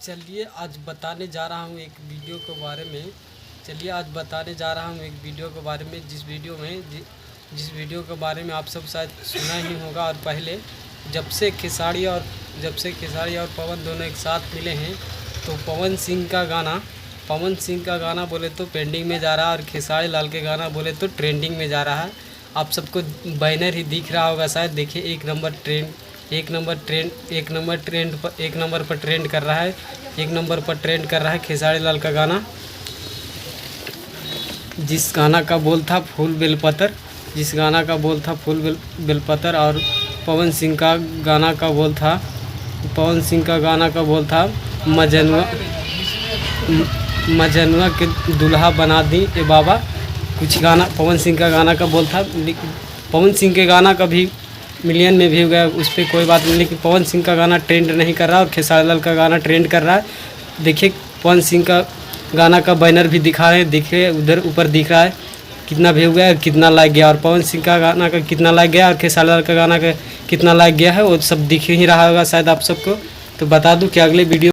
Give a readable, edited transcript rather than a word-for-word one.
चलिए आज बताने जा रहा हूँ एक वीडियो के बारे में। चलिए आज बताने जा रहा हूँ एक वीडियो के बारे में, जिस वीडियो के बारे में आप सब शायद सुना ही होगा। और पहले जब से खेसारी और पवन दोनों एक साथ मिले हैं, तो पवन सिंह का गाना बोले तो पेंडिंग में जा रहा है और खेसारी लाल के गाना बोले तो ट्रेंडिंग में जा रहा है। आप सबको बैनर ही दिख रहा होगा शायद। देखिए एक नंबर पर ट्रेंड कर रहा है। एक नंबर पर ट्रेंड कर रहा है खेसारी लाल का गाना, जिस गाना का बोल था फूल बेलपतर। और पवन सिंह का गाना का बोल था मजनुआ के दुल्हा बना दी ए बाबा। कुछ गाना पवन सिंह का गाना का बोल था। पवन सिंह के गाना का भी मिलियन में व्यू गया, उस पर कोई बात नहीं, लेकिन पवन सिंह का गाना ट्रेंड नहीं कर रहा और खेसारी लाल का गाना ट्रेंड कर रहा है। देखिए पवन सिंह का गाना का बैनर भी दिखा रहे हैं, देखिए उधर ऊपर दिख रहा है कितना व्यू गया है, कितना लाइक गया, और पवन सिंह का गाना का कितना लाइक गया और खेसारी लाल का गाना का कितना लाइक गया है, वो सब दिख ही रहा होगा शायद आप सबको। तो बता दूं कि अगले वीडियो